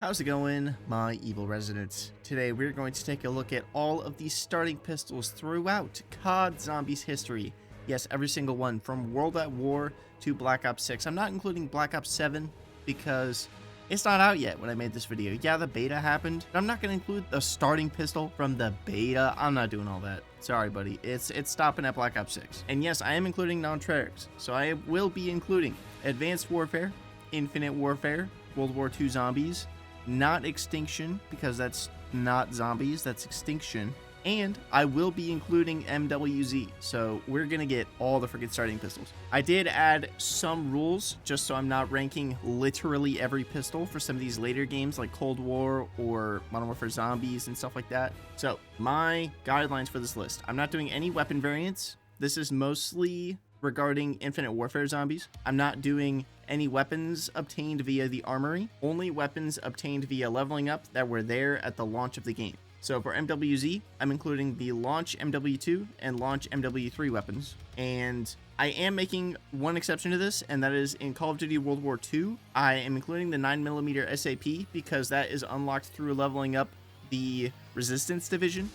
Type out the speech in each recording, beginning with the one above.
How's it going, my evil residents? Today we're going to take a look at all of the starting pistols throughout COD Zombies history. Yes, every single one, from World at War to Black Ops 6. I'm not including Black Ops 7 because it's not out yet when I made this video. Yeah, the beta happened, but I'm not going to include the starting pistol from the beta. I'm not doing all that. Sorry, buddy. It's stopping at Black Ops 6. And yes, I am including non-tricks. So I will be including Advanced Warfare, Infinite Warfare, World War II Zombies, not Extinction, because that's not zombies, that's Extinction. And I will be including MWZ, so we're gonna get all the freaking starting pistols. I did add some rules, just so I'm not ranking literally every pistol for some of these later games like Cold War or Modern Warfare Zombies and stuff like that. So my guidelines for this list: I'm not doing any weapon variants. This is mostly regarding Infinite Warfare Zombies. I'm not doing any weapons obtained via the armory, only weapons obtained via leveling up that were there at the launch of the game. So for MWZ, I'm including the launch MW2 and launch MW3 weapons. And I am making one exception to this, and that is in Call of Duty World War II. I am including the 9mm SAP because that is unlocked through leveling up the Resistance Division.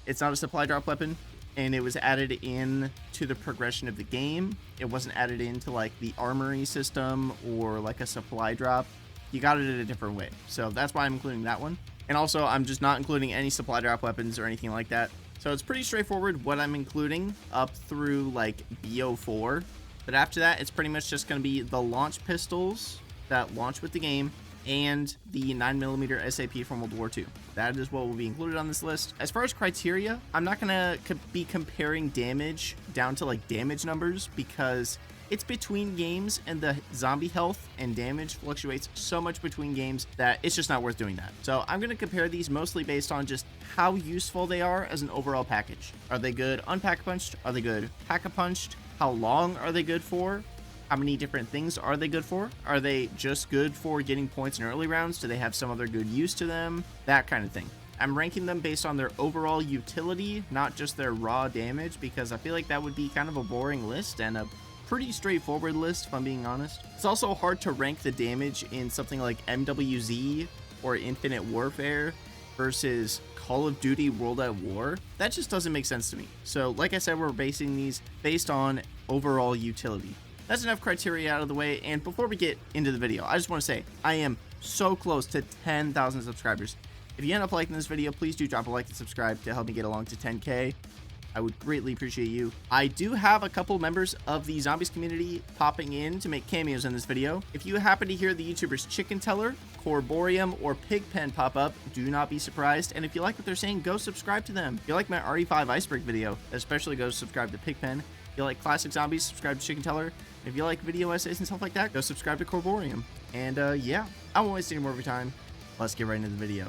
It's not a supply drop weapon, and it was added in to the progression of the game. It wasn't added into like the armory system or like a supply drop. You got it in a different way. So that's why I'm including that one. And also, I'm just not including any supply drop weapons or anything like that. So it's pretty straightforward what I'm including up through like BO4. But after that, it's pretty much just going to be the launch pistols that launch with the game and the 9mm SAP from World War II. That is what will be included on this list. As far as criteria, I'm not going to be comparing damage down to like damage numbers because it's between games and the zombie health and damage fluctuates so much between games that it's just not worth doing that. So I'm going to compare these mostly based on just how useful they are as an overall package. Are they good unpack-a-punched? Are they good pack-a-punched? How long are they good for? How many different things are they good for? Are they just good for getting points in early rounds? Do they have some other good use to them? That kind of thing. I'm ranking them based on their overall utility, not just their raw damage, because I feel like that would be kind of a boring list and a pretty straightforward list, if I'm being honest. It's also hard to rank the damage in something like MWZ or Infinite Warfare versus Call of Duty World at War. That just doesn't make sense to me. So like I said, we're basing these based on overall utility. That's enough criteria out of the way, and before we get into the video, I just want to say I am so close to 10,000 subscribers. If you end up liking this video, please do drop a like and subscribe to help me get along to 10K. I would greatly appreciate you. I do have a couple members of the Zombies community popping in to make cameos in this video. If you happen to hear the YouTubers Chicken Teller, Corborium, or Pigpen pop up, do not be surprised. And if you like what they're saying, go subscribe to them. If you like my RE5 Iceberg video, especially go subscribe to Pigpen. If you like classic zombies, subscribe to Chicken Teller. If you like video essays and stuff like that, go subscribe to Corborium. And yeah, I won't waste any more of your time. Let's get right into the video.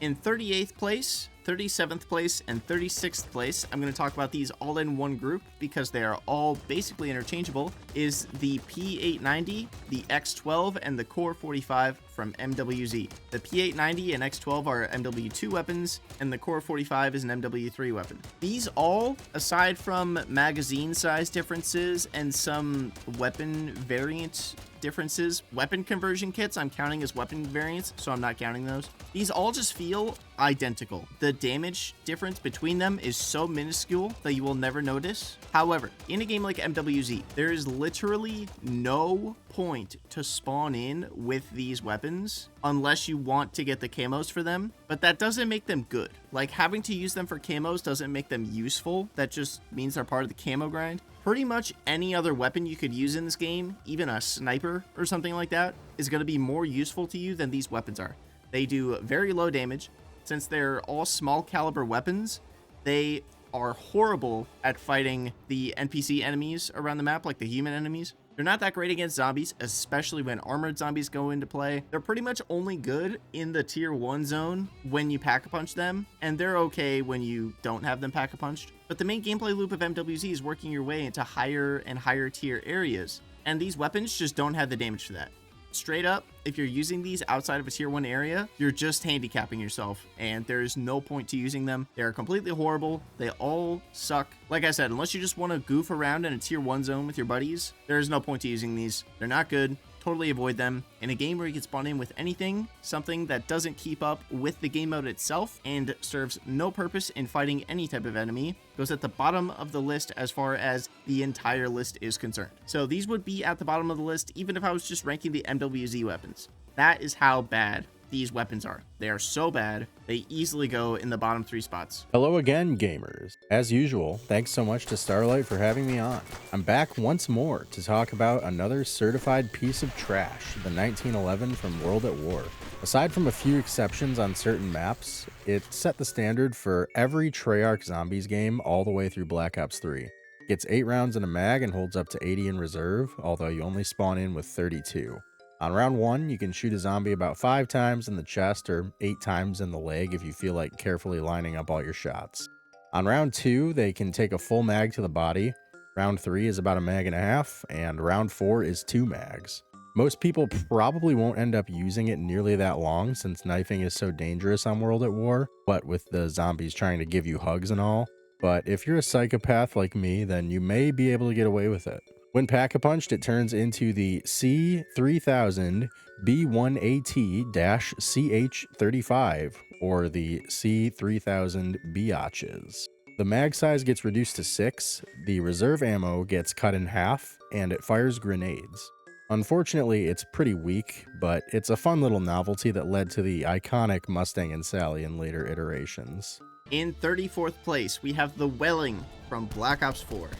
In 38th place, 37th place, and 36th place, I'm going to talk about these all in one group because they are all basically interchangeable, is the P890, the X12, and the Core 45 from MWZ. The P890 and X12 are MW2 weapons, and the Core 45 is an MW3 weapon. These all, aside from magazine size differences and some weapon variant differences, weapon conversion kits I'm counting as weapon variants, so I'm not counting those. These all just feel identical. The damage difference between them is so minuscule that you will never notice. However, in a game like MWZ, there is literally no point to spawn in with these weapons unless you want to get the camos for them, but that doesn't make them good. Like, having to use them for camos doesn't make them useful. That just means they're part of the camo grind. Pretty much any other weapon you could use in this game, even a sniper or something like that, is going to be more useful to you than these weapons are. They do very low damage. Since they're all small caliber weapons, they are horrible at fighting the NPC enemies around the map, like the human enemies. They're not that great against zombies, especially when armored zombies go into play. They're pretty much only good in the tier 1 zone when you pack-a-punch them, and they're okay when you don't have them pack-a-punched. But the main gameplay loop of MWZ is working your way into higher and higher tier areas, and these weapons just don't have the damage for that. Straight up, if you're using these outside of a tier 1 area, you're just handicapping yourself, and there's no point to using them. They're completely horrible. They all suck. Like I said, unless you just want to goof around in a tier 1 zone with your buddies, there is no point to using these. They're not good. totally avoid them. In a game where you can spawn in with anything, something that doesn't keep up with the game mode itself and serves no purpose in fighting any type of enemy, goes at the bottom of the list as far as the entire list is concerned. So these would be at the bottom of the list even if I was just ranking the MWZ weapons. That is how bad these weapons are. They are so bad, they easily go in the bottom 3 spots. Hello again, gamers. As usual, thanks so much to Starlight for having me on. I'm back once more to talk about another certified piece of trash, the 1911 from World at War. Aside from a few exceptions on certain maps, it set the standard for every Treyarch Zombies game all the way through Black Ops 3. Gets 8 rounds in a mag and holds up to 80 in reserve, although you only spawn in with 32. On round 1, you can shoot a zombie about 5 times in the chest or 8 times in the leg if you feel like carefully lining up all your shots. On round 2, they can take a full mag to the body, round 3 is about a mag and a half, and round 4 is 2 mags. Most people probably won't end up using it nearly that long since knifing is so dangerous on World at War, what with the zombies trying to give you hugs and all. But if you're a psychopath like me, then you may be able to get away with it. When pack-a-punched, it turns into the C3000 B1AT-CH35, or the C3000 Biatches. The mag size gets reduced to 6, the reserve ammo gets cut in half, and it fires grenades. Unfortunately, it's pretty weak, but it's a fun little novelty that led to the iconic Mustang and Sally in later iterations. In 34th place, we have the Welling from Black Ops 4.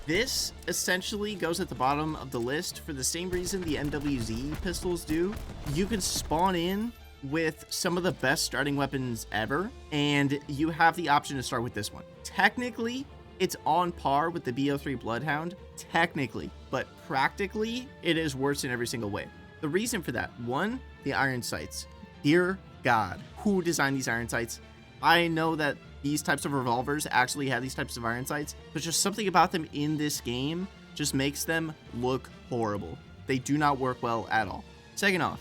This essentially goes at the bottom of the list for the same reason the MWZ pistols do. You can spawn in with some of the best starting weapons ever, and you have the option to start with this one. Technically, it's on par with the BO3 Bloodhound, technically, but practically, it is worse in every single way. The reason for that, one, the iron sights. Dear God, who designed these iron sights? I know that these types of revolvers actually have these types of iron sights, but just something about them in this game just makes them look horrible. They do not work well at all. Second off,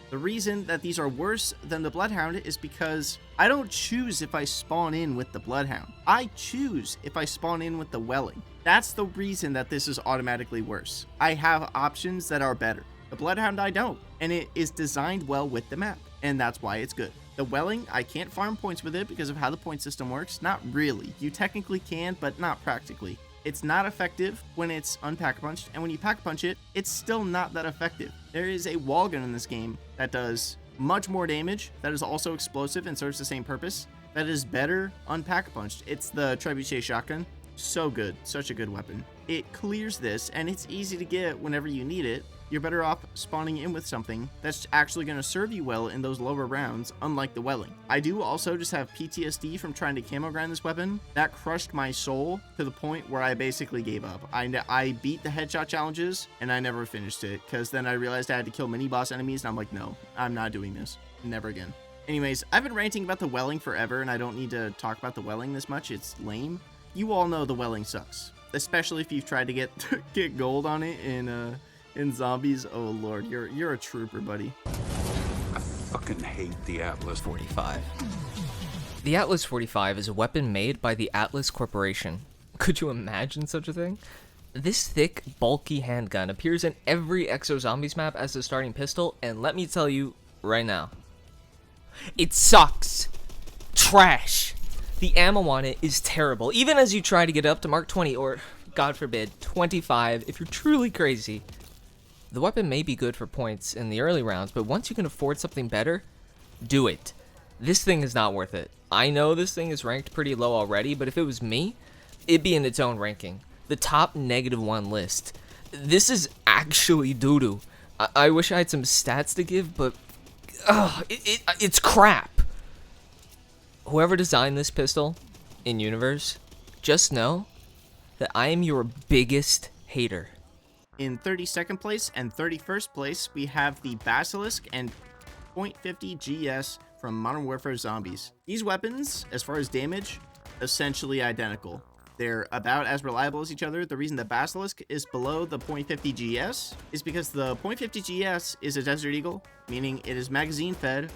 the reason that these are worse than the Bloodhound is because I don't choose if I spawn in with the Bloodhound. I choose if I spawn in with the Welling. That's the reason that this is automatically worse. I have options that are better. The Bloodhound I don't, and it is designed well with the map, and that's why it's good. The Welling, I can't farm points with it because of how the point system works. Not really. You technically can, but not practically. It's not effective when it's unpack-a-punched, and when you pack-a-punch it, it's still not that effective. There is a wall gun in this game that does much more damage, that is also explosive and serves the same purpose, that is better unpack-a-punched. It's the Trebuchet shotgun. So good. Such a good weapon. It clears this, and it's easy to get whenever you need it. You're better off spawning in with something that's actually going to serve you well in those lower rounds, unlike the Welling. I do also just have PTSD from trying to camo grind this weapon. That crushed my soul to the point where I basically gave up. I beat the headshot challenges, and I never finished it, because then I realized I had to kill mini-boss enemies, and I'm like, no, I'm not doing this. Never again. Anyways, I've been ranting about the Welling forever, and I don't need to talk about the Welling this much. It's lame. You all know the Welling sucks, especially if you've tried to get gold on it in zombies. Oh lord, you're a trooper, buddy. I fucking hate the Atlas 45. The Atlas 45 is a weapon made by the Atlas Corporation. Could you imagine such a thing? This thick, bulky handgun appears in every Exo Zombies map as a starting pistol, and let me tell you right now, it sucks. Trash. The ammo on it is terrible, even as you try to get up to Mark 20 or, God forbid, 25 if you're truly crazy. The weapon may be good for points in the early rounds, but once you can afford something better, do it. This thing is not worth it. I know this thing is ranked pretty low already, but if it was me, it'd be in its own ranking. The top -1 list. This is actually doo-doo. I wish I had some stats to give, but it's crap. Whoever designed this pistol in universe, just know that I am your biggest hater. In 32nd place and 31st place, we have the Basilisk and .50 GS from Modern Warfare Zombies. These weapons, as far as damage, essentially identical. They're about as reliable as each other. The reason the Basilisk is below the .50 GS is because the .50 GS is a Desert Eagle, meaning it is magazine fed,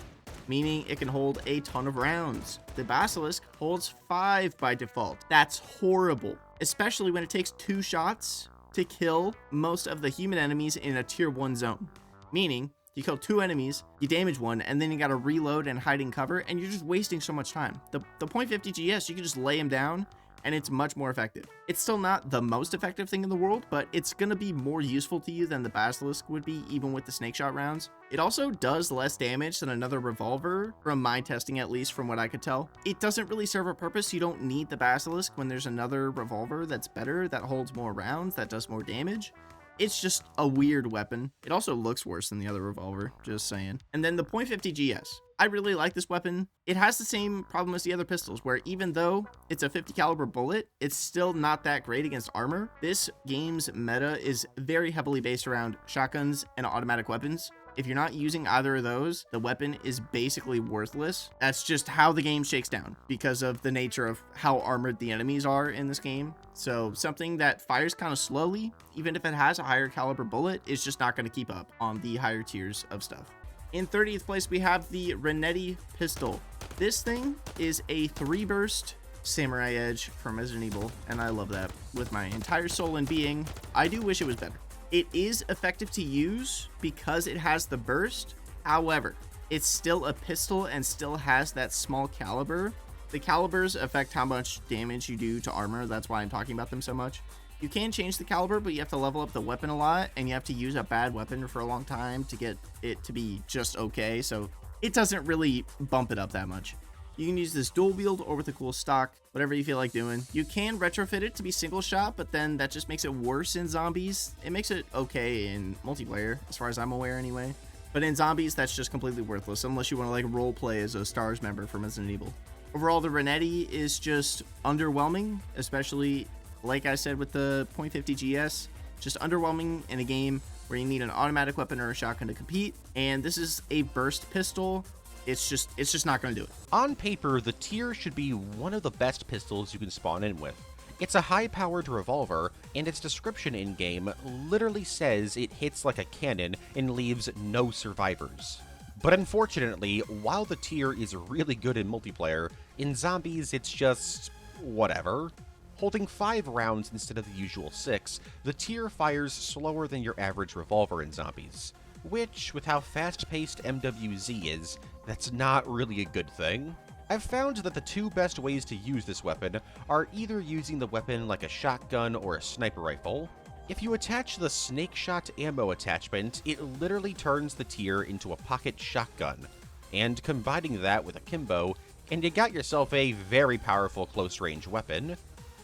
meaning it can hold a ton of rounds. The Basilisk holds 5 by default. That's horrible, especially when it takes 2 shots to kill most of the human enemies in a tier 1 zone. Meaning, you kill 2 enemies, you damage 1, and then you gotta reload and hide in cover, and you're just wasting so much time. The .50 GS, you can just lay him down, and it's much more effective. It's still not the most effective thing in the world, but it's gonna be more useful to you than the Basilisk would be, even with the snake shot rounds. It also does less damage than another revolver, from my testing at least, from what I could tell. It doesn't really serve a purpose. You don't need the Basilisk when there's another revolver that's better, that holds more rounds, that does more damage. It's just a weird weapon. It also looks worse than the other revolver, just saying. And then the .50 GS. I really like this weapon. It has the same problem as the other pistols, where even though it's a 50 caliber bullet, it's still not that great against armor. This game's meta is very heavily based around shotguns and automatic weapons. If you're not using either of those, the weapon is basically worthless. That's just how the game shakes down because of the nature of how armored the enemies are in this game. So something that fires kind of slowly, even if it has a higher caliber bullet, is just not going to keep up on the higher tiers of stuff. In 30th place, we have the RATT pistol. This thing is a 3-burst Samurai Edge from Resident Evil, and I love that with my entire soul and being. I do wish it was better. It is effective to use because it has the burst. However, it's still a pistol and still has that small caliber. The calibers affect how much damage you do to armor. That's why I'm talking about them so much. You can change the caliber, but you have to level up the weapon a lot, and you have to use a bad weapon for a long time to get it to be just okay. So it doesn't really bump it up that much. You can use this dual wield or with a cool stock, whatever you feel like doing. You can retrofit it to be single shot, but then that just makes it worse in zombies. It makes it okay in multiplayer, as far as I'm aware anyway. But in zombies, that's just completely worthless, unless you want to like role play as a STARS member from Resident Evil. Overall, the RATT is just underwhelming, especially, like I said, with the .50 GS. Just underwhelming in a game where you need an automatic weapon or a shotgun to compete. And this is a burst pistol. It's just not going to do it. On paper, the tier should be one of the best pistols you can spawn in with. It's a high-powered revolver, and its description in-game literally says it hits like a cannon and leaves no survivors. But unfortunately, while the tier is really good in multiplayer, in zombies it's just whatever. Holding 5 rounds instead of the usual 6, the tier fires slower than your average revolver in zombies. Which, with how fast-paced MWZ is, that's not really a good thing. I've found that the 2 best ways to use this weapon are either using the weapon like a shotgun or a sniper rifle. If you attach the snake shot ammo attachment, it literally turns the tier into a pocket shotgun. And combining that with a kimbo, and you got yourself a very powerful close-range weapon.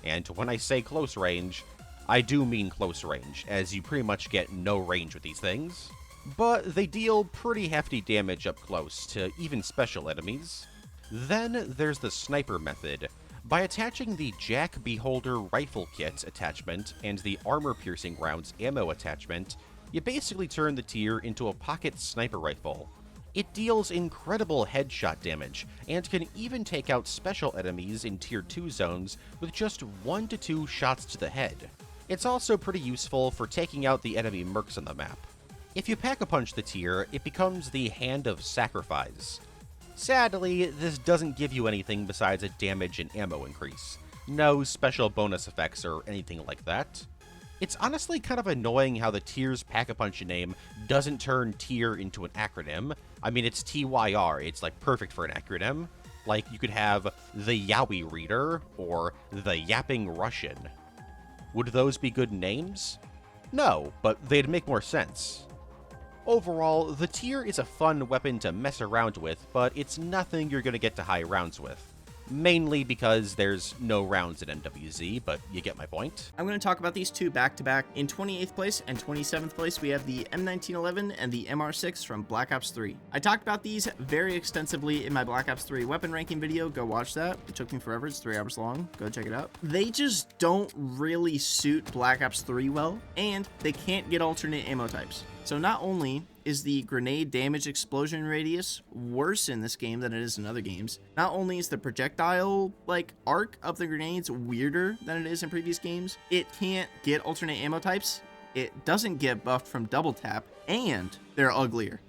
And when I say close range, I do mean close range, as you pretty much get no range with these things. But they deal pretty hefty damage up close to even special enemies. Then there's the sniper method. By attaching the Jack Beholder rifle kit attachment and the armor-piercing rounds ammo attachment, you basically turn the tier into a pocket sniper rifle. It deals incredible headshot damage, and can even take out special enemies in Tier 2 zones with just 1 to 2 shots to the head. It's also pretty useful for taking out the enemy mercs on the map. If you pack-a-punch the tier, it becomes the Hand of Sacrifice. Sadly, this doesn't give you anything besides a damage and ammo increase. No special bonus effects or anything like that. It's honestly kind of annoying how the tier's pack-a-punch name doesn't turn tier into an acronym. I mean, it's TYR, it's like perfect for an acronym. Like, you could have the Yowie Reader, or the Yapping Russian. Would those be good names? No, but they'd make more sense. Overall, the tier is a fun weapon to mess around with, but it's nothing you're gonna get to high rounds with. Mainly because there's no rounds in MWZ, but you get my point. I'm going to talk about these 2 back-to-back. In 28th place and 27th place, we have the M1911 and the MR6 from Black Ops 3. I talked about these very extensively in my Black Ops 3 weapon ranking video. Go watch that. It took me forever. It's 3 hours long. Go check it out. They just don't really suit Black Ops 3 well, and they can't get alternate ammo types. So not only is the grenade damage explosion radius worse in this game than it is in other games, not only is the projectile arc of the grenades weirder than it is in previous games, it can't get alternate ammo types, it doesn't get buffed from double tap, and they're uglier.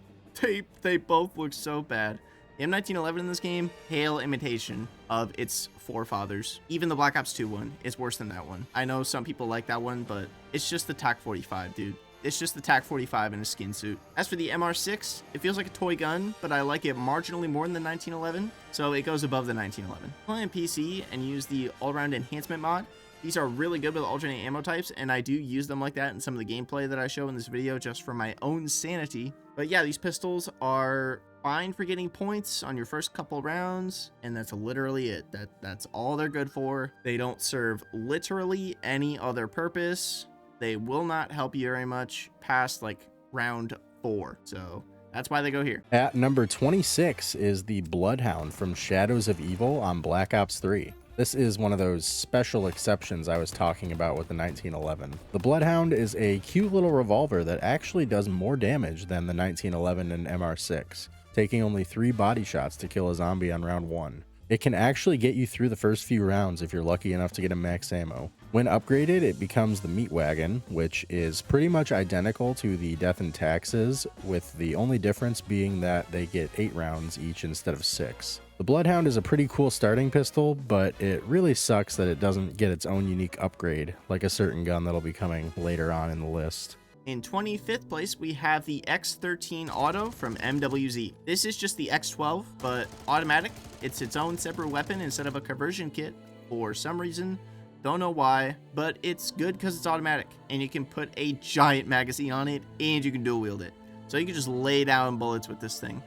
They both look so bad. The M1911 in this game, pale imitation of its forefathers. Even the Black Ops 2 one is worse than that one. I know some people like that one, but it's just the TAC 45, dude. It's just the TAC-45 in a skin suit. As for the MR6, it feels like a toy gun, but I like it marginally more than the 1911, so it goes above the 1911. Play on PC and use the all-around enhancement mod. These are really good with alternate ammo types, and I do use them like that in some of the gameplay that I show in this video just for my own sanity. But yeah, these pistols are fine for getting points on your first couple rounds, and that's literally it. That's all they're good for. They don't serve literally any other purpose. They will not help you very much past like round 4. So that's why they go here. At number 26 is the Bloodhound from Shadows of Evil on Black Ops 3. This is one of those special exceptions I was talking about with the 1911. The Bloodhound is a cute little revolver that actually does more damage than the 1911 and MR6, taking only 3 body shots to kill a zombie on round 1. It can actually get you through the first few rounds if you're lucky enough to get a max ammo. When upgraded, it becomes the Meat Wagon, which is pretty much identical to the Death and Taxes, with the only difference being that they get 8 rounds each instead of 6. The Bloodhound is a pretty cool starting pistol, but it really sucks that it doesn't get its own unique upgrade, like a certain gun that'll be coming later on in the list. In 25th place, we have the X13 Auto from MWZ. This is just the X12, but automatic. It's its own separate weapon instead of a conversion kit for some reason. Don't know why, but it's good because it's automatic, and you can put a giant magazine on it, and you can dual wield it. So you can just lay down bullets with this thing.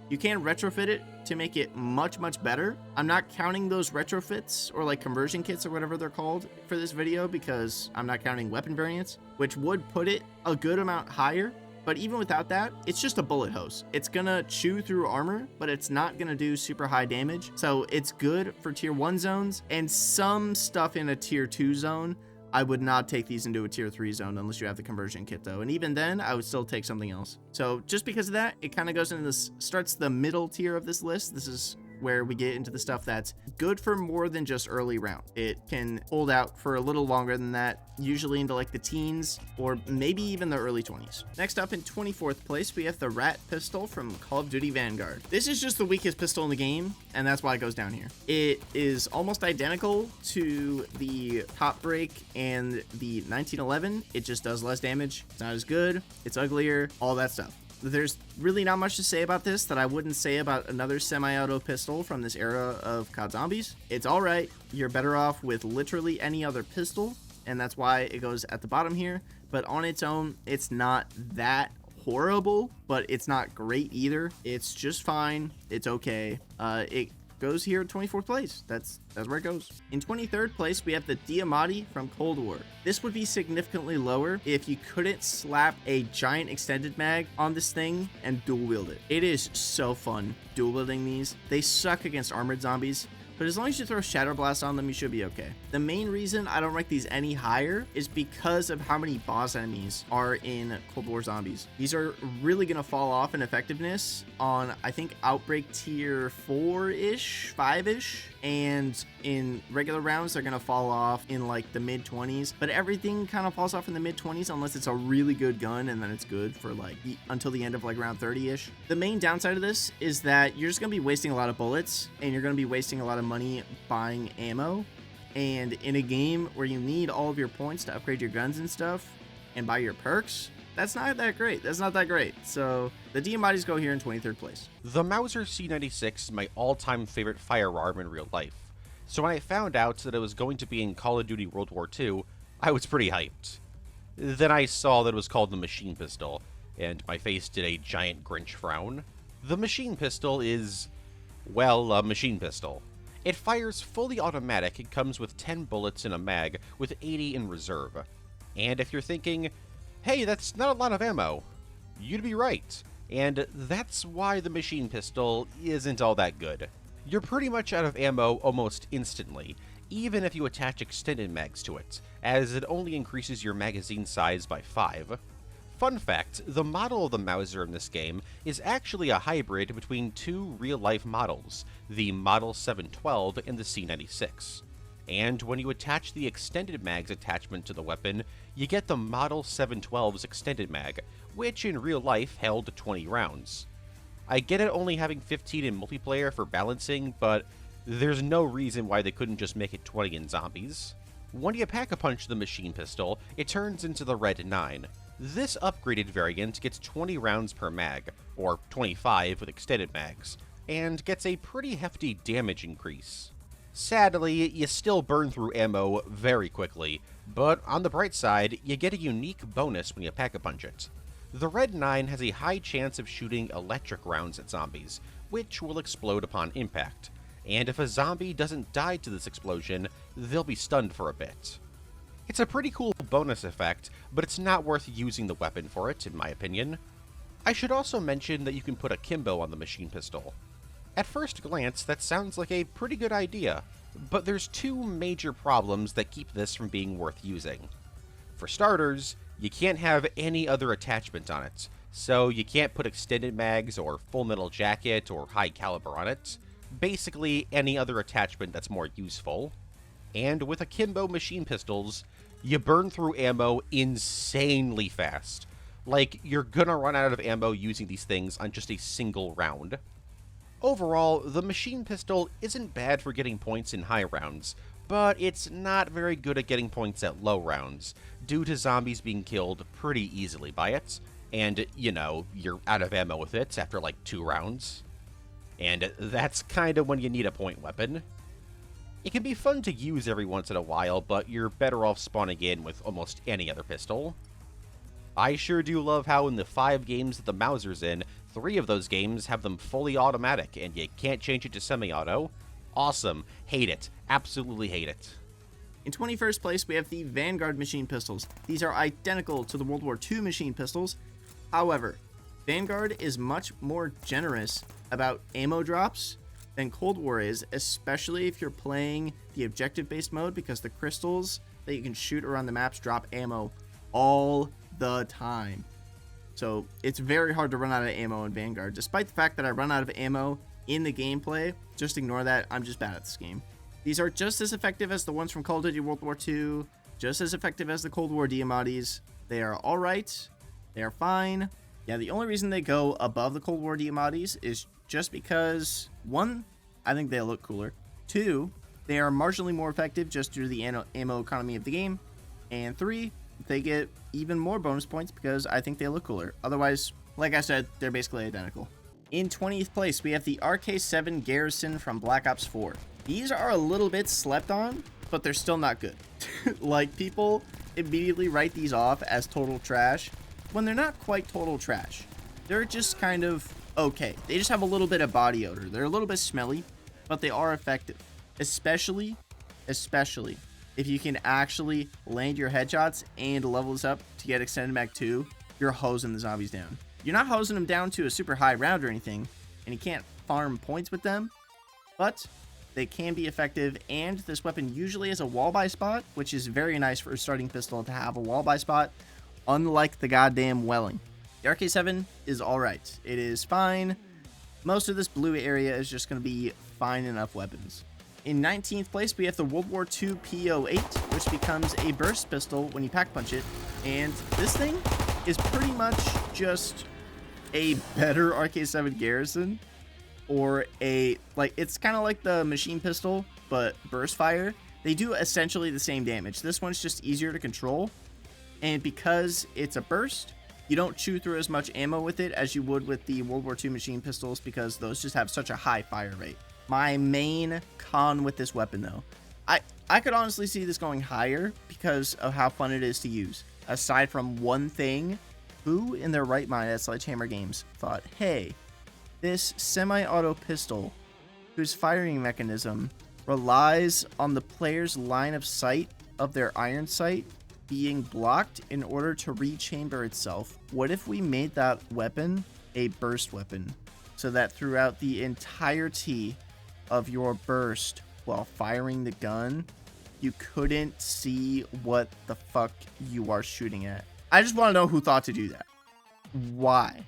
You can retrofit it to make it much, much better. I'm not counting those retrofits or like conversion kits or whatever they're called for this video because I'm not counting weapon variants, which would put it a good amount higher. But even without that, it's just a bullet hose. It's gonna chew through armor, but it's not gonna do super high damage. So it's good for tier 1 zones and some stuff in a tier 2 zone. I would not take these into a tier 3 zone unless you have the conversion kit though. And even then, I would still take something else. So just because of that, it kind of goes into this, starts the middle tier of this list. This is where we get into the stuff that's good for more than just early round. It can hold out for a little longer than that, usually into like the teens or maybe even the early 20s. Next up in 24th place, we have the RATT pistol from Call of Duty Vanguard. This is just the weakest pistol in the game, and that's why it goes down here. It is almost identical to the Top Break and the 1911. It just does less damage. It's not as good. It's uglier, all that stuff. There's really not much to say about this that I wouldn't say about another semi-auto pistol from this era of COD Zombies. It's alright. You're better off with literally any other pistol, and that's why it goes at the bottom here. But on its own, it's not that horrible, but it's not great either. It's just fine. It's okay. It goes here at 24th place. That's where it goes. In 23rd place, we have the Diamatti from Cold War. This would be significantly lower if you couldn't slap a giant extended mag on this thing and dual wield it. It is so fun dual wielding these. They suck against armored zombies, but as long as you throw Shatter Blast on them, you should be okay. The main reason I don't rank these any higher is because of how many boss enemies are in Cold War Zombies. These are really gonna fall off in effectiveness on, I think, Outbreak tier 4-ish, 5-ish, and in regular rounds, they're gonna fall off in like the mid-20s, but everything kind of falls off in the mid-20s unless it's a really good gun, and then it's good for like until the end of like round 30-ish. The main downside of this is that you're just gonna be wasting a lot of bullets, and you're gonna be wasting a lot of money buying ammo, and in a game where you need all of your points to upgrade your guns and stuff and buy your perks, that's not that great. That's not that great. So the Diamattis go here in 23rd place. The Mauser C96 is my all-time favorite firearm in real life, so when I found out that it was going to be in Call of Duty World War II, I was pretty hyped. Then I saw that it was called the Machine Pistol, and my face did a giant Grinch frown. The Machine Pistol is, well, a machine pistol. It fires fully automatic and comes with 10 bullets in a mag with 80 in reserve. And if you're thinking, hey, that's not a lot of ammo, you'd be right. And that's why the machine pistol isn't all that good. You're pretty much out of ammo almost instantly, even if you attach extended mags to it, as it only increases your magazine size by 5. Fun fact, the model of the Mauser in this game is actually a hybrid between 2 real-life models, the Model 712 and the C96. And when you attach the extended mags attachment to the weapon, you get the Model 712's extended mag, which in real life held 20 rounds. I get it only having 15 in multiplayer for balancing, but there's no reason why they couldn't just make it 20 in zombies. When you pack-a-punch the machine pistol, it turns into the Red 9. This upgraded variant gets 20 rounds per mag, or 25 with extended mags, and gets a pretty hefty damage increase. Sadly, you still burn through ammo very quickly, but on the bright side, you get a unique bonus when you pack-a-punch it. The Red 9 has a high chance of shooting electric rounds at zombies, which will explode upon impact, and if a zombie doesn't die to this explosion, they'll be stunned for a bit. It's a pretty cool bonus effect, but it's not worth using the weapon for it, in my opinion. I should also mention that you can put a Kimbo on the machine pistol. At first glance, that sounds like a pretty good idea, but there's two major problems that keep this from being worth using. For starters, you can't have any other attachment on it, so you can't put extended mags or full metal jacket or high caliber on it, basically any other attachment that's more useful. And with akimbo machine pistols, you burn through ammo insanely fast. Like, you're gonna run out of ammo using these things on just a single round. Overall, the machine pistol isn't bad for getting points in high rounds, but it's not very good at getting points at low rounds, due to zombies being killed pretty easily by it, and, you know, you're out of ammo with it after like 2 rounds. And that's kinda when you need a point weapon. It can be fun to use every once in a while, but you're better off spawning in with almost any other pistol. I sure do love how in the 5 games that the Mauser's in, 3 of those games have them fully automatic, and you can't change it to semi-auto. Awesome. Hate it. Absolutely hate it. In 21st place, we have the Vanguard machine pistols. These are identical to the World War II machine pistols. However, Vanguard is much more generous about ammo drops than Cold War is, especially if you're playing the objective-based mode, because the crystals that you can shoot around the maps drop ammo all the time. So it's very hard to run out of ammo in Vanguard. Despite the fact that I run out of ammo in the gameplay, just ignore that. I'm just bad at this game. These are just as effective as the ones from Call of Duty World War II, just as effective as the Cold War Diamattis. They are alright. They are fine. Yeah, the only reason they go above the Cold War Diamattis is just because, 1, I think they look cooler. 2, they are marginally more effective just due to the ammo economy of the game. And 3, they get even more bonus points because I think they look cooler. Otherwise, like I said, they're basically identical. In 20th place, we have the RK7 Garrison from Black Ops 4. These are a little bit slept on, but they're still not good. Like, people immediately write these off as total trash when they're not quite total trash. They're just kind of okay. They just have a little bit of body odor. They're a little bit smelly, but they are effective. Especially if you can actually land your headshots and level this up to get extended mag 2, you're hosing the zombies down. You're not hosing them down to a super high round or anything, and you can't farm points with them, but they can be effective, and this weapon usually has a wall buy spot, which is very nice for a starting pistol to have a wall buy spot, unlike the goddamn Welling. The RK7 is alright. It is fine. Most of this blue area is just going to be fine enough weapons. In 19th place, we have the World War II PO8, which becomes a burst pistol when you pack punch it. And this thing is pretty much just a better RK7 Garrison, or it's kind of like the machine pistol, but burst fire. They do essentially the same damage. This one's just easier to control. And because it's a burst, you don't chew through as much ammo with it as you would with the World War II machine pistols, because those just have such a high fire rate. My main con with this weapon, though, I could honestly see this going higher because of how fun it is to use. Aside from one thing, who in their right mind at Sledgehammer Games thought, hey, this semi-auto pistol, whose firing mechanism relies on the player's line of sight of their iron sight being blocked in order to rechamber itself, what if we made that weapon a burst weapon, so that throughout the entirety of your burst while firing the gun, you couldn't see what the fuck you are shooting at? I just want to know who thought to do that. Why?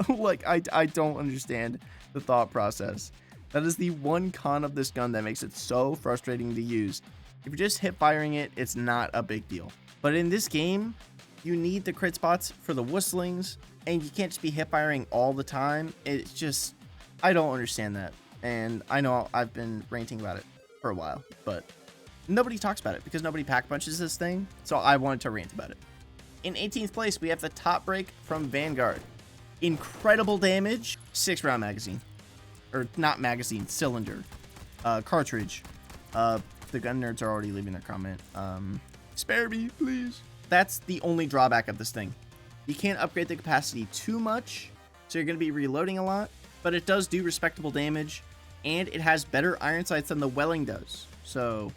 Like, I don't understand the thought process. That is the one con of this gun that makes it so frustrating to use. If you're just hip firing it, it's not a big deal. But in this game, you need the crit spots for the whistlings, and you can't just be hip firing all the time. It's just, I don't understand that. And I know I've been ranting about it for a while, but nobody talks about it because nobody pack punches this thing, so I wanted to rant about it. In 18th place, we have the Top Break from Vanguard. Incredible damage, 6-round magazine. Or not magazine, cylinder. Cartridge. The gun nerds are already leaving their comment. Spare me, please. That's the only drawback of this thing. You can't upgrade the capacity too much, so you're going to be reloading a lot, but it does do respectable damage, and it has better iron sights than the Welling does. So,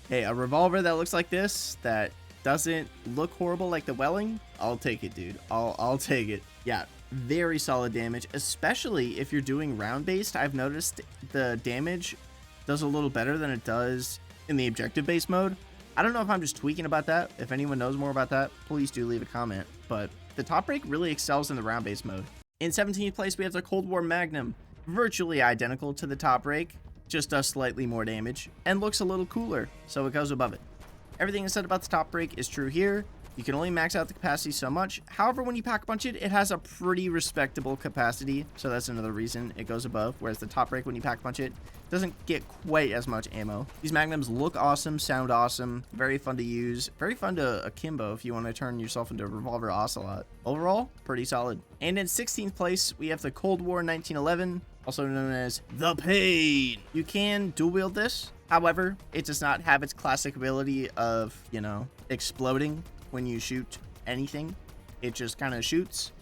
hey, a revolver that looks like this, that doesn't look horrible like the Welling, I'll take it, dude. I'll take it. Yeah, very solid damage, especially if you're doing round-based. I've noticed the damage does a little better than it does in the objective-based mode. I don't know if I'm just tweaking about that. If anyone knows more about that, please do leave a comment. But the Top Break really excels in the round-based mode. In 17th place, we have the Cold War Magnum. Virtually identical to the Top Break, just does slightly more damage, and looks a little cooler, so it goes above it. Everything I said about the Top Break is true here. You can only max out the capacity so much. However, when you pack punch it, it has a pretty respectable capacity, so that's another reason it goes above, whereas the Top Break, when you pack punch it, doesn't get quite as much ammo. These Magnums look awesome, sound awesome, very fun to use, very fun to akimbo if you want to turn yourself into a revolver ocelot. Overall, pretty solid. And in 16th place, we have the Cold War 1911, also known as the Pain. You can dual wield this. However, it does not have its classic ability of, you know, exploding when you shoot anything. It just kind of shoots.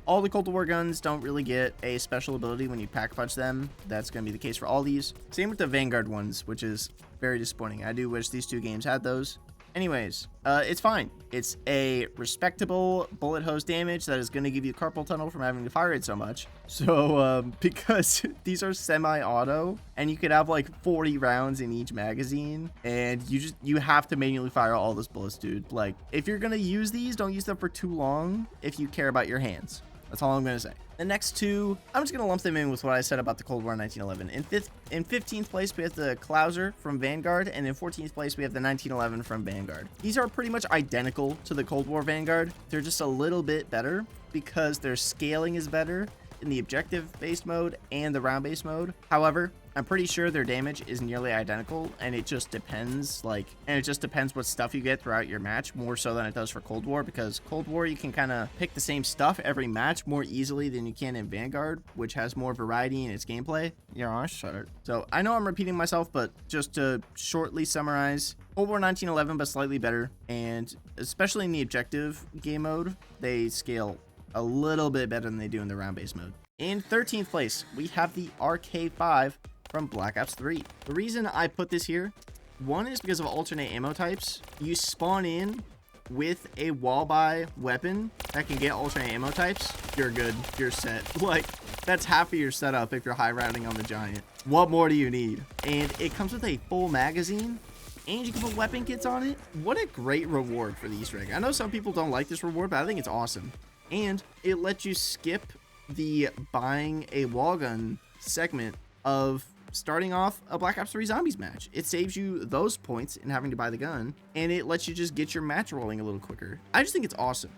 All the Cold War guns don't really get a special ability when you pack punch them. That's going to be the case for all these. Same with the Vanguard ones, which is very disappointing. I do wish these two games had those. Anyways, it's fine. It's a respectable bullet hose damage that is going to give you carpal tunnel from having to fire it so much. So, because these are semi-auto, and you could have like 40 rounds in each magazine, and you have to manually fire all those bullets, dude. Like, if you're going to use these, don't use them for too long if you care about your hands. That's all I'm going to say. The next two, I'm just going to lump them in with what I said about the Cold War 1911. In 15th place, we have the Clouser from Vanguard, and in 14th place, we have the 1911 from Vanguard. These are pretty much identical to the Cold War Vanguard. They're just a little bit better because their scaling is better in the objective-based mode and the round-based mode. However, I'm pretty sure their damage is nearly identical, and it just depends, what stuff you get throughout your match, more so than it does for Cold War, because Cold War, you can kind of pick the same stuff every match more easily than you can in Vanguard, which has more variety in its gameplay. Yeah, sure. So, I know I'm repeating myself, but just to shortly summarize, Cold War 1911, but slightly better, and especially in the objective game mode, they scale a little bit better than they do in the round-based mode. In 13th place, we have the RK5 from Black Ops 3. The reason I put this here, one is because of alternate ammo types. You spawn in with a wall buy weapon that can get alternate ammo types, you're good, you're set. Like, that's half of your setup if you're high routing on the Giant. What more do you need? And it comes with a full magazine, and you can put weapon kits on it. What a great reward for the Easter egg. I know some people don't like this reward, but I think it's awesome. And it lets you skip the buying a wall gun segment of starting off a Black Ops 3 Zombies match. It saves you those points in having to buy the gun, and it lets you just get your match rolling a little quicker. I just think it's awesome.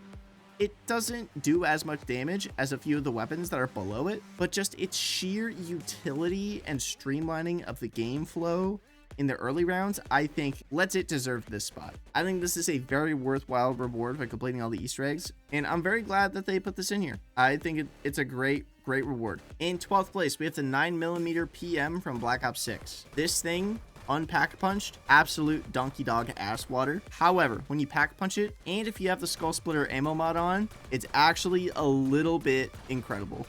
It doesn't do as much damage as a few of the weapons that are below it, but just its sheer utility and streamlining of the game flow in the early rounds, I think lets it deserve this spot. I think this is a very worthwhile reward for completing all the Easter eggs, and I'm very glad that they put this in here. I think it's a great reward. In 12th place, we have the 9mm PM from Black Ops 6. This thing, unpack punched, absolute donkey dog ass water. However, when you pack punch it, and if you have the Skull Splitter ammo mod on, it's actually a little bit incredible.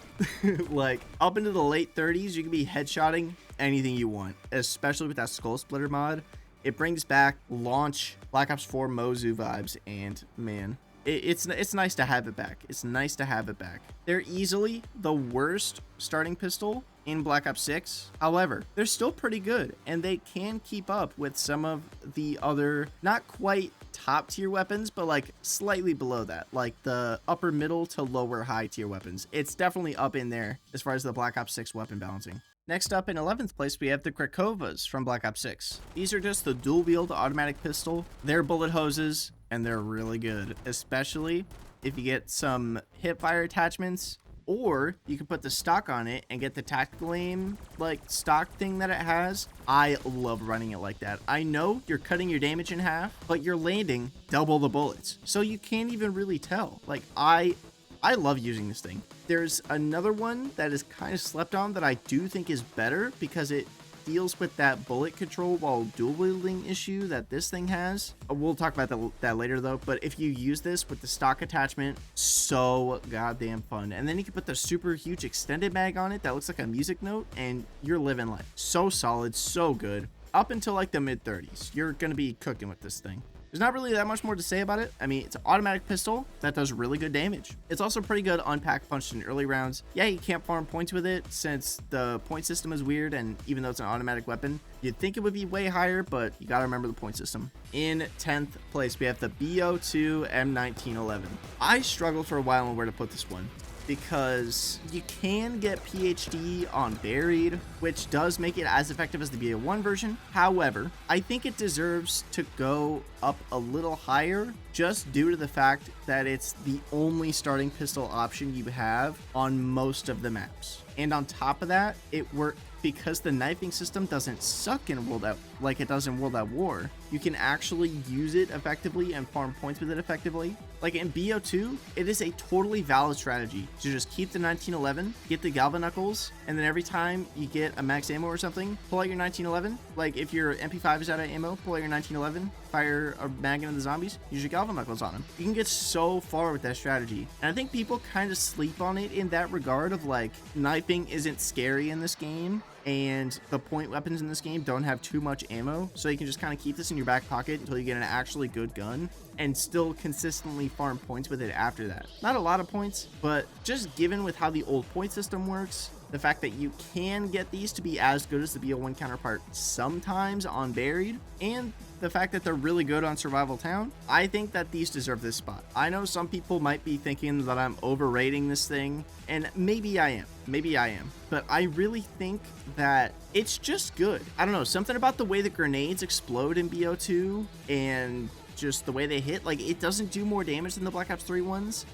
Like, up into the late 30s, you can be headshotting anything you want, especially with that Skull Splitter mod. It brings back launch Black Ops 4 Mozu vibes, and man, it's nice to have it back. It's nice to have it back. They're easily the worst starting pistol in Black Ops 6. However, they're still pretty good, and they can keep up with some of the other, not quite top tier weapons, but like slightly below that, like the upper middle to lower high tier weapons. It's definitely up in there as far as the Black Ops 6 weapon balancing. Next up in 11th place, we have the Grekhovas from Black Ops 6. These are just the dual wield automatic pistol. They're bullet hoses, and they're really good, especially if you get some hip fire attachments Or you can put the stock on it and get the tactical aim, like, stock thing that it has. I love running it like that. I know you're cutting your damage in half, but you're landing double the bullets. So you can't even really tell. Like, I love using this thing. There's another one that is kind of slept on that I do think is better because it deals with that bullet control while dual wielding issue that this thing has. We'll talk about that later though, but if you use this with the stock attachment, so goddamn fun. And then you can put the super huge extended mag on it that looks like a music note and you're living life. So solid, so good. Up until like the mid 30s, you're gonna be cooking with this thing. There's not really that much more to say about it. I mean, it's an automatic pistol that does really good damage. It's also pretty good on pack punched in early rounds. Yeah, you can't farm points with it since the point system is weird, and even though it's an automatic weapon, you'd think it would be way higher, but you gotta remember the point system. In 10th place, we have the BO2 M1911. I struggled for a while on where to put this one, because you can get PhD on buried, which does make it as effective as the BO1 version. However, I think it deserves to go up a little higher just due to the fact that it's the only starting pistol option you have on most of the maps. And on top of that, it works because the knifing system doesn't suck in World at like it does in World at War. You can actually use it effectively and farm points with it effectively. Like in BO2, it is a totally valid strategy to just keep the 1911, get the Galva Knuckles, and then every time you get a max ammo or something, pull out your 1911. Like if your MP5 is out of ammo, pull out your 1911, fire a Magnum at the zombies, use your Galva Knuckles on them. You can get so far with that strategy. And I think people kind of sleep on it in that regard of like, knifing isn't scary in this game, and the point weapons in this game don't have too much ammo, so you can just kind of keep this in your back pocket until you get an actually good gun and still consistently farm points with it after that. Not a lot of points, but just given with how the old point system works, the fact that you can get these to be as good as the BO1 counterpart sometimes on buried, and the fact that they're really good on survival town, I think that these deserve this spot. I know some people might be thinking that I'm overrating this thing, and maybe I am, but I really think that it's just good. I don't know, something about the way the grenades explode in BO2 and just the way they hit, like it doesn't do more damage than the Black Ops 3 ones,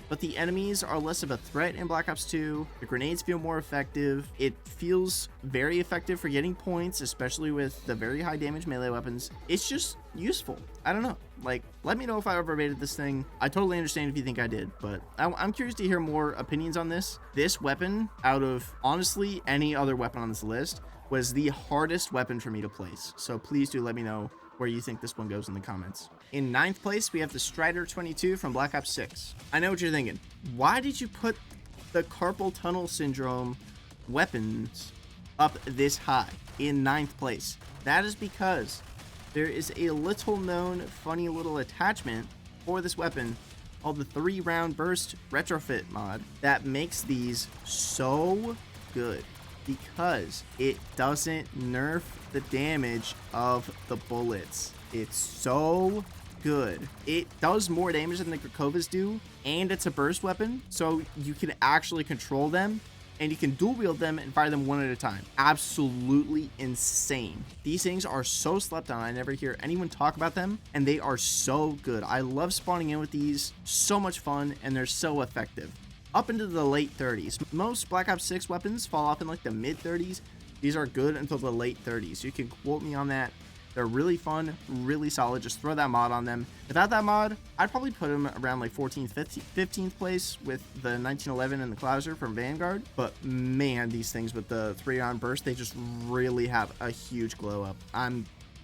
but the enemies are less of a threat in Black Ops 2. The grenades feel more effective. It feels very effective for getting points, especially with the very high damage melee weapons. It's just useful. I don't know. Like, let me know if I overrated this thing. I totally understand if you think I did, but I'm curious to hear more opinions on this. This weapon, out of honestly any other weapon on this list, was the hardest weapon for me to place. So please do let me know where you think this one goes in the comments. In 9th place, we have the Stryder 22 from Black Ops 6. I know what you're thinking. Why did you put the carpal tunnel syndrome weapons up this high in 9th place? That is because there is a little known funny little attachment for this weapon called the 3-round burst retrofit mod that makes these so good, because it doesn't nerf the damage of the bullets. It's so good. It does more damage than the Grekhovas do, and it's a burst weapon, so you can actually control them, and you can dual wield them and fire them one at a time. Absolutely insane. These things are so slept on. I never hear anyone talk about them, and they are so good. I love spawning in with these. So much fun, and they're so effective. Up into the late 30s. Most Black Ops 6 weapons fall off in like the mid 30s. These are good until the late 30s. You can quote me on that. They're really fun, really solid. Just throw that mod on them. Without that mod, I'd probably put them around like 14th, 15th place with the 1911 and the Clouser from Vanguard. But man, these things with the 3-round burst, they just really have a huge glow up.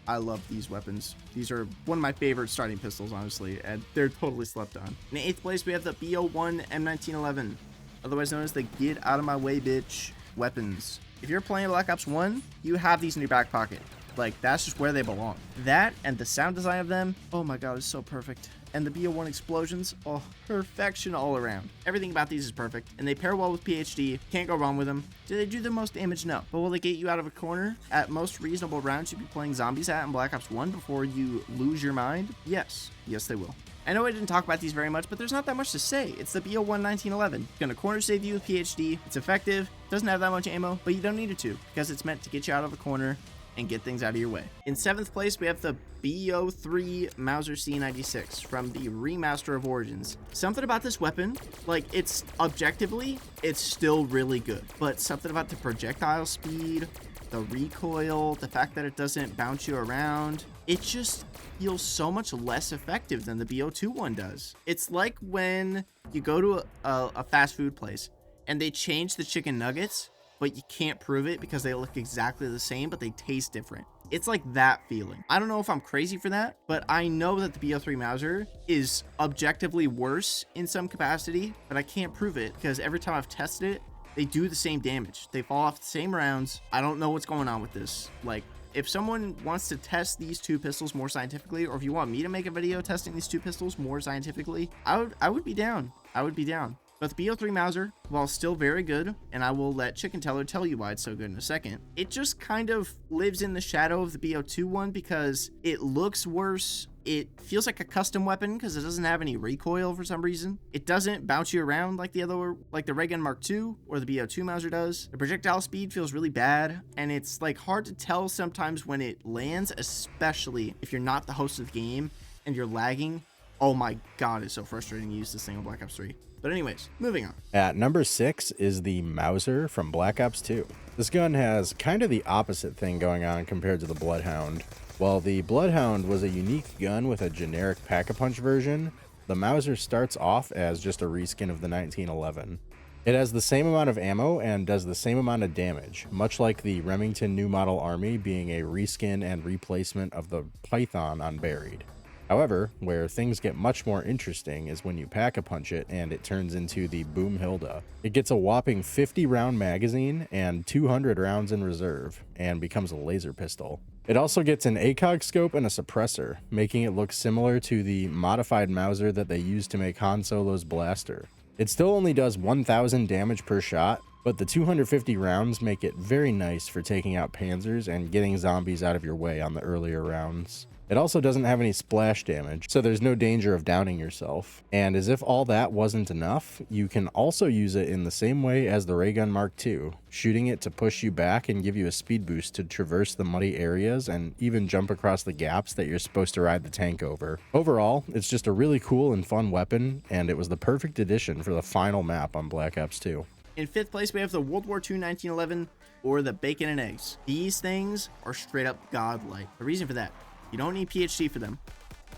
I love these weapons. These are one of my favorite starting pistols, honestly, and they're totally slept on. In 8th place, we have the BO1 M1911, otherwise known as the get out of my way bitch weapons. If you're playing Black Ops 1, you have these in your back pocket. Like, that's just where they belong. That and the sound design of them, oh my god, it's so perfect. And the BO1 explosions, oh, perfection all around. Everything about these is perfect, and they pair well with PhD. Can't go wrong with them. Do they do the most damage? No. But will they get you out of a corner at most reasonable rounds you'd be playing zombies at in Black Ops 1 before you lose your mind? Yes. Yes, they will. I know I didn't talk about these very much, but there's not that much to say. It's the BO1 1911. It's gonna corner save you with PhD. It's effective. Doesn't have that much ammo, but you don't need it to, because it's meant to get you out of a corner and get things out of your way. In 7th place, we have the BO3 Mauser C96 from the remaster of Origins. Something about this weapon, like, it's objectively, it's still really good, but something about the projectile speed, the recoil, the fact that it doesn't bounce you around, it just feels so much less effective than the BO2 one does. It's like when you go to a fast food place and they change the chicken nuggets, but you can't prove it because they look exactly the same, but they taste different. It's like that feeling. I don't know if I'm crazy for that, but I know that the BO3 Mauser is objectively worse in some capacity, but I can't prove it because every time I've tested it, they do the same damage. They fall off the same rounds. I don't know what's going on with this. Like, if someone wants to test these two pistols more scientifically, or if you want me to make a video testing these two pistols more scientifically, I would be down. I would be down. But the BO3 Mauser, while still very good, and I will let Chicken Teller tell you why it's so good in a second, it just kind of lives in the shadow of the BO2 one because it looks worse. It feels like a custom weapon because it doesn't have any recoil for some reason. It doesn't bounce you around like the Ray Gun Mark II or the BO2 Mauser does. The projectile speed feels really bad, and it's like hard to tell sometimes when it lands, especially if you're not the host of the game and you're lagging. Oh my god, it's so frustrating to use this thing on Black Ops 3. But anyways, moving on. At number 6 is the Mauser from Black Ops 2. This gun has kind of the opposite thing going on compared to the Bloodhound. While the Bloodhound was a unique gun with a generic pack-a-punch version, the Mauser starts off as just a reskin of the 1911. It has the same amount of ammo and does the same amount of damage, much like the Remington New Model Army being a reskin and replacement of the Python on Buried. However, where things get much more interesting is when you pack-a-punch it and it turns into the Boom Hilda. It gets a whopping 50-round magazine and 200 rounds in reserve, and becomes a laser pistol. It also gets an ACOG scope and a suppressor, making it look similar to the modified Mauser that they used to make Han Solo's blaster. It still only does 1,000 damage per shot, but the 250 rounds make it very nice for taking out panzers and getting zombies out of your way on the earlier rounds. It also doesn't have any splash damage, so there's no danger of downing yourself. And as if all that wasn't enough, you can also use it in the same way as the Ray Gun Mark II, shooting it to push you back and give you a speed boost to traverse the muddy areas and even jump across the gaps that you're supposed to ride the tank over. Overall, it's just a really cool and fun weapon, and it was the perfect addition for the final map on Black Ops 2. In 5th place, we have the World War II 1911 or the Bacon and Eggs. These things are straight up godlike. The reason for that, you don't need PhD for them.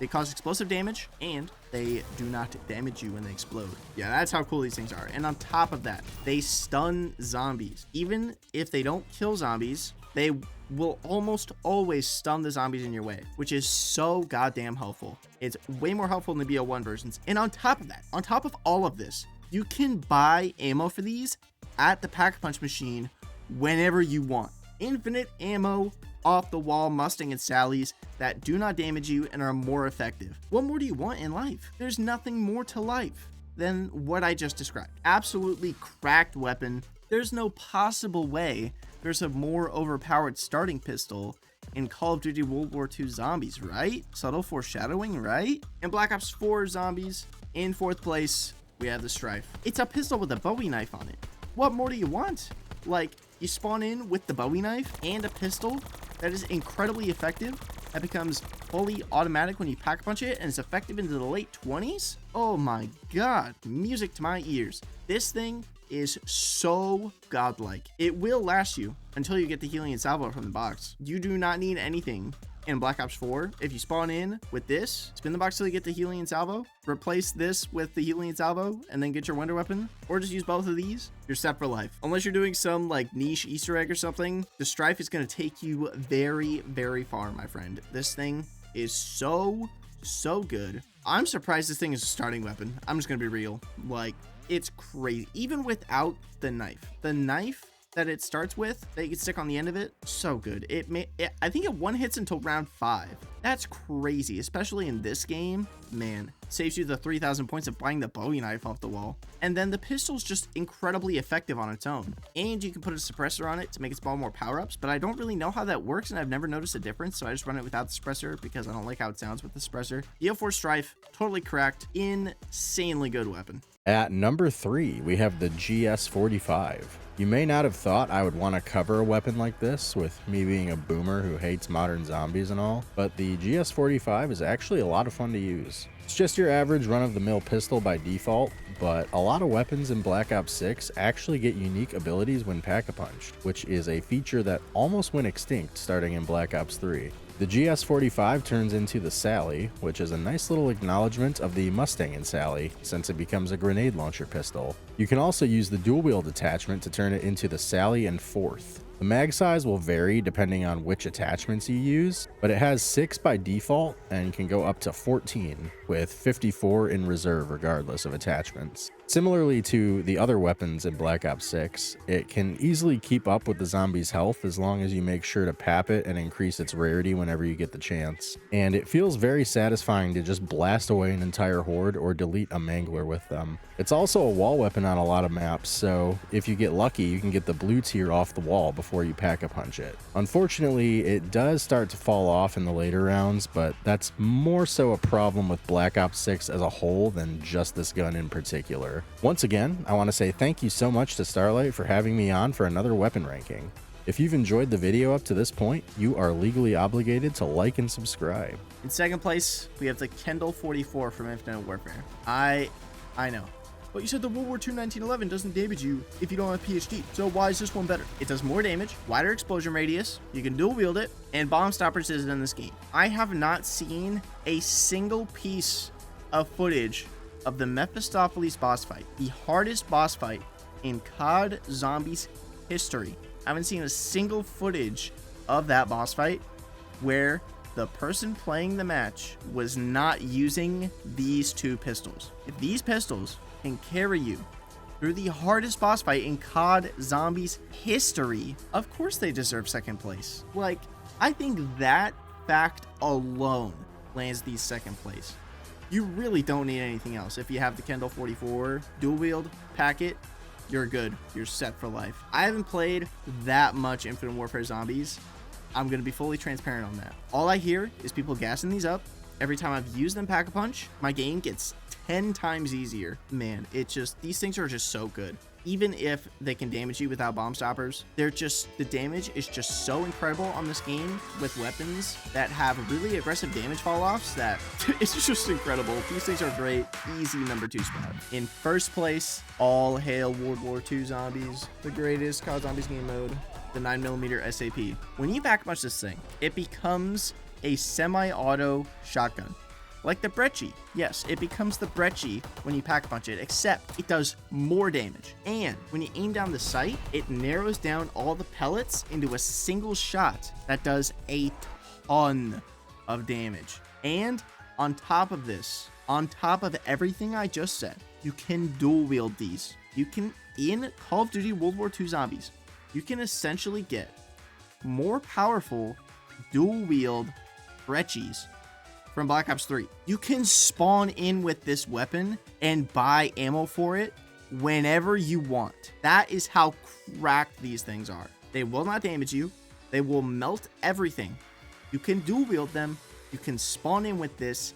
They cause explosive damage, and they do not damage you when they explode. Yeah, that's how cool these things are. And on top of that, they stun zombies. Even if they don't kill zombies, they will almost always stun the zombies in your way, which is so goddamn helpful. It's way more helpful than the BO1 versions. And on top of that, on top of all of this, you can buy ammo for these at the Pack-a-Punch machine whenever you want. Infinite ammo, off the wall Mustang and Sallies that do not damage you and are more effective. What more do you want in life? There's nothing more to life than what I just described. Absolutely cracked weapon. There's no possible way there's a more overpowered starting pistol in Call of Duty World War II Zombies, right? Subtle foreshadowing, right? In Black Ops 4 Zombies, in 4th place, we have the Strife. It's a pistol with a Bowie knife on it. What more do you want? Like, you spawn in with the Bowie knife and a pistol that is incredibly effective, that becomes fully automatic when you pack-punch it, and is effective into the late 20s? Oh my god, music to my ears. This thing is so godlike. It will last you until you get the healing and salvo from the box. You do not need anything in Black Ops 4. If you spawn in with this, spin the box till you get the healing and salvo, replace this with the healing and salvo, and then get your wonder weapon, or just use both of these, you're set for life. Unless you're doing some like niche Easter egg or something, the Strife is going to take you very, very far, my friend. This thing is so good. I'm surprised this thing is a starting weapon. I'm just going to be real. Like, it's crazy. Even without the knife. The knife that it starts with, that you can stick on the end of it, so good. I think it one hits until round 5. That's crazy, especially in this game. Man, saves you the 3,000 points of buying the Bowie knife off the wall. And then the pistol's just incredibly effective on its own. And you can put a suppressor on it to make it spawn more power-ups, but I don't really know how that works, and I've never noticed a difference, so I just run it without the suppressor because I don't like how it sounds with the suppressor. BO4 Strife, totally correct, insanely good weapon. At number 3, we have the GS45. You may not have thought I would want to cover a weapon like this, with me being a boomer who hates modern zombies and all, but the GS45 is actually a lot of fun to use. It's just your average run-of-the-mill pistol by default, but a lot of weapons in Black Ops 6 actually get unique abilities when pack-a-punched, which is a feature that almost went extinct starting in Black Ops 3. The GS45 turns into the Sally, which is a nice little acknowledgement of the Mustang in Sally, since it becomes a grenade launcher pistol. You can also use the dual-wield attachment to turn it into the Sally and Fourth. The mag size will vary depending on which attachments you use, but it has 6 by default and can go up to 14, with 54 in reserve regardless of attachments. Similarly to the other weapons in Black Ops 6, it can easily keep up with the zombie's health as long as you make sure to pap it and increase its rarity whenever you get the chance. And it feels very satisfying to just blast away an entire horde or delete a mangler with them. It's also a wall weapon on a lot of maps, so if you get lucky, you can get the blue tier off the wall before you pack-a-punch it. Unfortunately, it does start to fall off in the later rounds, but that's more so a problem with Black Ops 6 as a whole than just this gun in particular. Once again, I want to say thank you so much to Starlight for having me on for another weapon ranking. If you've enjoyed the video up to this point, you are legally obligated to like and subscribe. In second place, we have the Kendall 44 from Infinite Warfare. I know. But you said the World War II 1911 doesn't damage you if you don't have PhD. So why is this one better? It does more damage, wider explosion radius, you can dual wield it, and bomb stoppers isn't in this game. I have not seen a single piece of footage of the Mephistopheles boss fight, the hardest boss fight in COD Zombies history. I haven't seen a single footage of that boss fight where the person playing the match was not using these two pistols. If these pistols can carry you through the hardest boss fight in COD Zombies history, of course they deserve second place. Like, I think that fact alone lands these second place. You really don't need anything else. If you have the Kendall 44 dual wield packet, you're good. You're set for life. I haven't played that much Infinite Warfare Zombies. I'm going to be fully transparent on that. All I hear is people gassing these up. Every time I've used them pack-a-punch, my game gets 10 times easier. Man, these things are just so good. Even if they can damage you without bomb stoppers, the damage is just so incredible on this game with weapons that have really aggressive damage fall-offs that it's just incredible. These things are great. Easy number 2 spot. In first place, all hail World War II Zombies, the greatest COD Zombies game mode, the 9mm SAP. When you pack-a-punch this thing, it becomes a semi-auto shotgun. Like the Brecci. Yes, it becomes the Brecci when you pack-a-punch it, except it does more damage. And when you aim down the sight, it narrows down all the pellets into a single shot that does a ton of damage. And on top of this, on top of everything I just said, you can dual wield these. You can, in Call of Duty World War II Zombies, you can essentially get more powerful dual wield Breccis from Black Ops 3. You can spawn in with this weapon and buy ammo for it whenever you want. That is how cracked these things are. They will not damage you. They will melt everything. You can dual wield them. You can spawn in with this,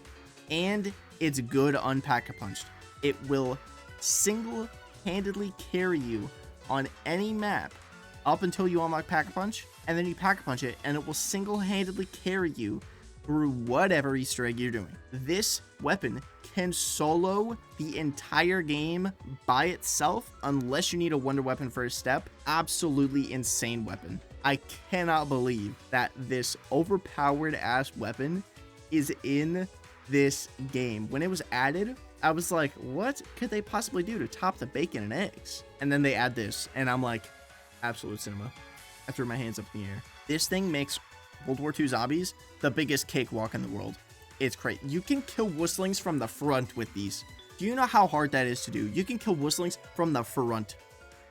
and it's good unpack-a-punched. It will single-handedly carry you on any map up until you unlock pack-a-punch, and then you pack-a-punch it, and it will single-handedly carry you through whatever Easter egg you're doing. This weapon can solo the entire game by itself unless you need a wonder weapon for a step. Absolutely insane weapon. I cannot believe that this overpowered ass weapon is in this game. When it was added, I was like, what could they possibly do to top the bacon and eggs? And then they add this, and I'm like, absolute cinema. I threw my hands up in the air. This thing makes World War II Zombies the biggest cakewalk in the world. It's great. You can kill whistlings from the front with these. Do you know how hard that is to do? You can kill whistlings from the front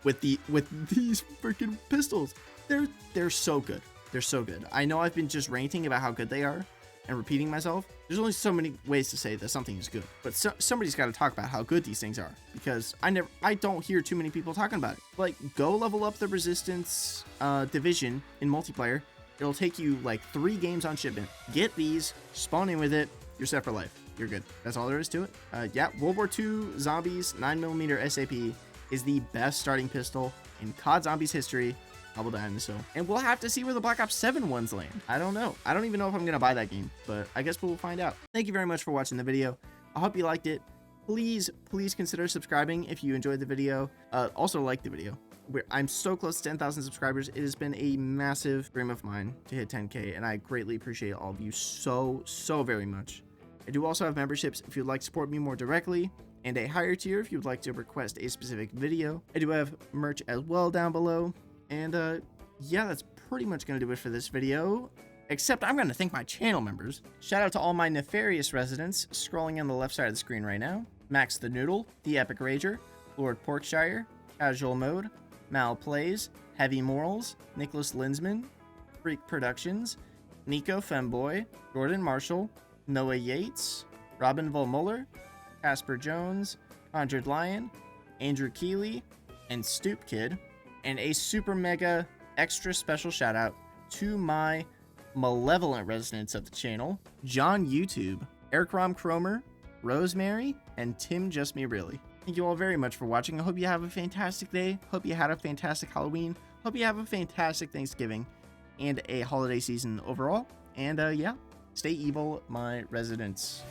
with these freaking pistols. They're so good. They're so good. I know I've been just ranting about how good they are and repeating myself. There's only so many ways to say that something is good, but somebody's got to talk about how good these things are, because I don't hear too many people talking about it. Like, go level up the Resistance division in multiplayer. It'll take you like 3 games on shipment. Get these, spawn in with it, you're set for life. You're good. That's all there is to it. Yeah, World War II Zombies 9mm SAP is the best starting pistol in COD Zombies history. I will die on this hill. And we'll have to see where the Black Ops 7 ones land. I don't know. I don't even know if I'm going to buy that game, but I guess we'll find out. Thank you very much for watching the video. I hope you liked it. Please consider subscribing if you enjoyed the video. Also like the video. I'm so close to 10,000 subscribers. It has been a massive dream of mine to hit 10K, and I greatly appreciate all of you so very much. I do also have memberships if you'd like to support me more directly, and a higher tier if you'd like to request a specific video. I do have merch as well down below. And yeah, that's pretty much going to do it for this video. Except I'm going to thank my channel members. Shout out to all my nefarious residents scrolling on the left side of the screen right now. Max the Noodle, The Epic Rager, Lord Porkshire, Casual Mode, Mal Plays, Heavy Morals, Nicholas Linsman, Freak Productions, Nico Femboy, Gordon Marshall, Noah Yates, Robin Volmuller, Casper Jones, Conjured Lion, Andrew Keeley, and Stoop Kid. And a super mega extra special shout out to my malevolent residents of the channel, John YouTube, Erkrom Cromer, Rosemary, and Tim Just Me Really. Thank you all very much for watching. I hope you have a fantastic day. Hope you had a fantastic Halloween. Hope you have a fantastic Thanksgiving and a holiday season overall. And yeah, stay evil, my residents.